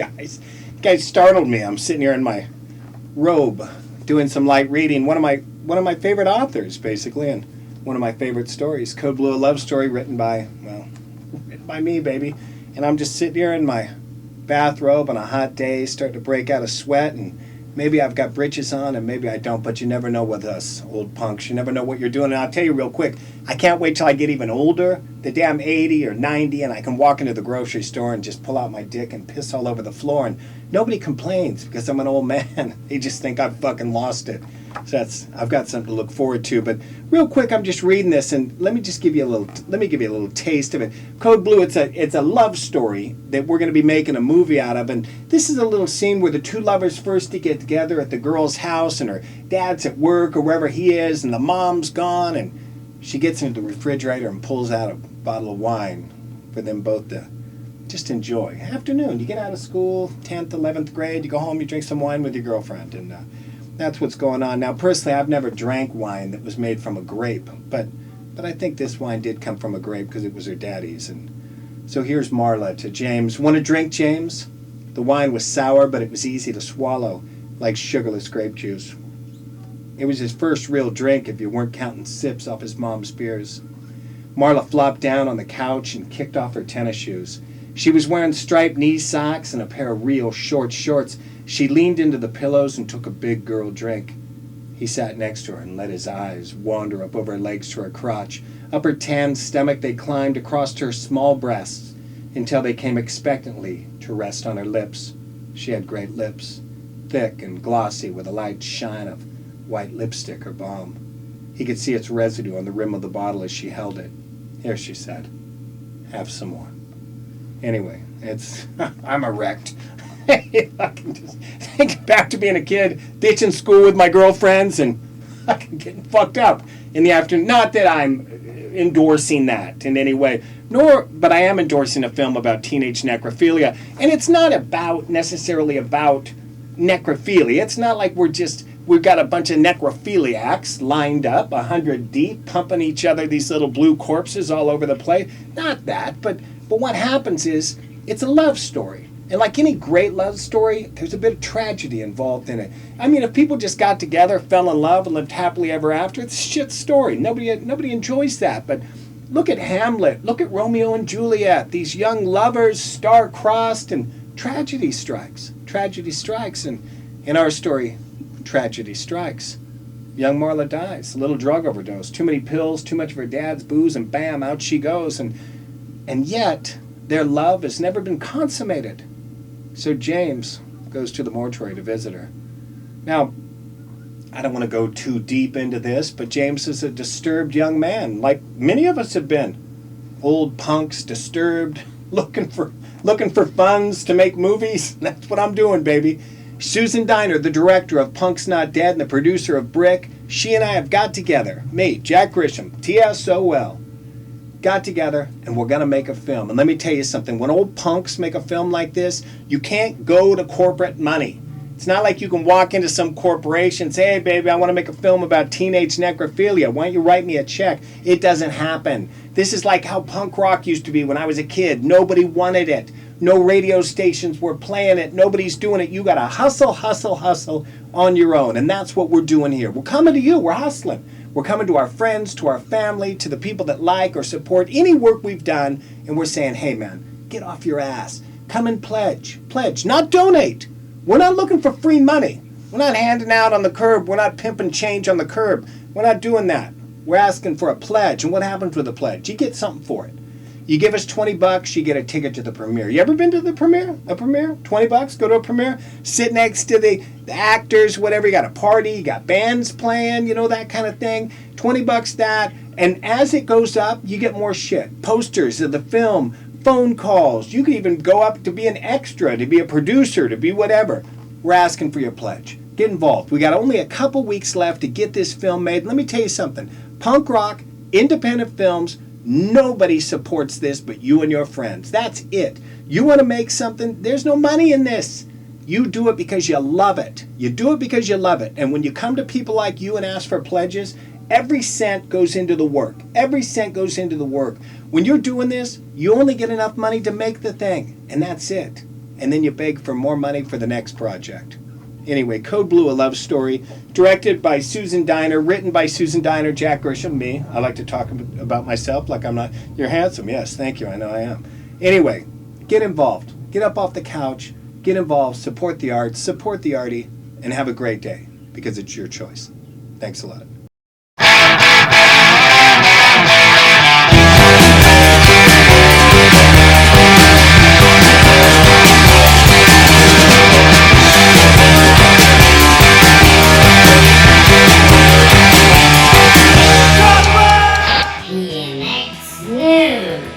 You guys startled me. I'm sitting here in my robe doing some light reading. One of my favorite authors, basically, and one of my favorite stories. Code Blue, a love story written by me, baby. And I'm just sitting here in my bathrobe on a hot day, starting to break out a sweat, and maybe I've got britches on and maybe I don't, but you never know with us old punks. You never know what you're doing. And I'll tell you real quick, I can't wait till I get even older, the day I'm 80 or 90, and I can walk into the grocery store and just pull out my dick and piss all over the floor, and nobody complains because I'm an old man. They just think I've fucking lost it. So I've got something to look forward to. But real quick, I'm just reading this, and let me give you a little taste of it. Code Blue, it's a love story that we're going to be making a movie out of, and this is a little scene where the two lovers first get together at the girl's house, and her dad's at work or wherever he is, and the mom's gone, and she gets into the refrigerator and pulls out a bottle of wine for them both to just enjoy. Afternoon, you get out of school, 10th, 11th grade, you go home, you drink some wine with your girlfriend, and that's what's going on. Now, personally, I've never drank wine that was made from a grape, but I think this wine did come from a grape because it was her daddy's. And so here's Marla to James. Want a drink, James? The wine was sour, but it was easy to swallow, like sugarless grape juice. It was his first real drink if you weren't counting sips off his mom's beers. Marla flopped down on the couch and kicked off her tennis shoes. She was wearing striped knee socks and a pair of real short shorts. She leaned into the pillows and took a big girl drink. He sat next to her and let his eyes wander up over her legs to her crotch. Up her tanned stomach they climbed across her small breasts until they came expectantly to rest on her lips. She had great lips, thick and glossy with a light shine of white lipstick or balm. He could see its residue on the rim of the bottle as she held it. Here, she said, have some more. Anyway, I'm erect. I can just think back to being a kid, ditching school with my girlfriends, and fucking getting fucked up in the afternoon. Not that I'm endorsing that in any way, but I am endorsing a film about teenage necrophilia, and it's not necessarily about necrophilia. It's not like we've got a bunch of necrophiliacs lined up 100 deep, pumping each other these little blue corpses all over the place. Not that, but what happens is it's a love story. And like any great love story, there's a bit of tragedy involved in it. I mean, if people just got together, fell in love, and lived happily ever after, it's a shit story. Nobody enjoys that. But look at Hamlet. Look at Romeo and Juliet. These young lovers, star-crossed, and tragedy strikes. Tragedy strikes. And in our story, tragedy strikes. Young Marla dies. A little drug overdose. Too many pills, too much of her dad's booze, and bam, out she goes. And yet, their love has never been consummated. So James goes to the mortuary to visit her. Now, I don't want to go too deep into this, but James is a disturbed young man, like many of us have been. Old punks, disturbed, looking for funds to make movies. That's what I'm doing, baby. Susan Diner, the director of Punk's Not Dead and the producer of Brick, she and I have got together. Me, Jack Grisham, T.S.O.L. got together, and we're going to make a film. And let me tell you something. When old punks make a film like this, you can't go to corporate money. It's not like you can walk into some corporation and say, hey, baby, I want to make a film about teenage necrophilia. Why don't you write me a check? It doesn't happen. This is like how punk rock used to be when I was a kid. Nobody wanted it. No radio stations were playing it. Nobody's doing it. You got to hustle, hustle, hustle on your own. And that's what we're doing here. We're coming to you. We're hustling. We're coming to our friends, to our family, to the people that like or support any work we've done, and we're saying, hey, man, get off your ass. Come and pledge. Pledge, not donate. We're not looking for free money. We're not handing out on the curb. We're not pimping change on the curb. We're not doing that. We're asking for a pledge, and what happens with a pledge? You get something for it. You give us $20, you get a ticket to the premiere. You ever been to the premiere? A premiere? $20, go to a premiere, sit next to the actors, whatever. You got a party, you got bands playing, that kind of thing. $20 that, and as it goes up, you get more shit. Posters of the film, phone calls. You can even go up to be an extra, to be a producer, to be whatever. We're asking for your pledge. Get involved. We got only a couple weeks left to get this film made. Let me tell you something. Punk rock, independent films, nobody supports this but you and your friends. That's it. You want to make something, there's no money in this. You do it because you love it. You do it because you love it. And when you come to people like you and ask for pledges, every cent goes into the work. Every cent goes into the work. When you're doing this, you only get enough money to make the thing. And that's it. and then you beg for more money for the next project. Anyway, Code Blue, a love story, directed by Susan Diner, written by Susan Diner, Jack Grisham, me. I like to talk about myself like I'm not. You're handsome. Yes, thank you. I know I am. Anyway, get involved. Get up off the couch. Get involved. Support the arts. Support the arty. And have a great day, because it's your choice. Thanks a lot. PNX News.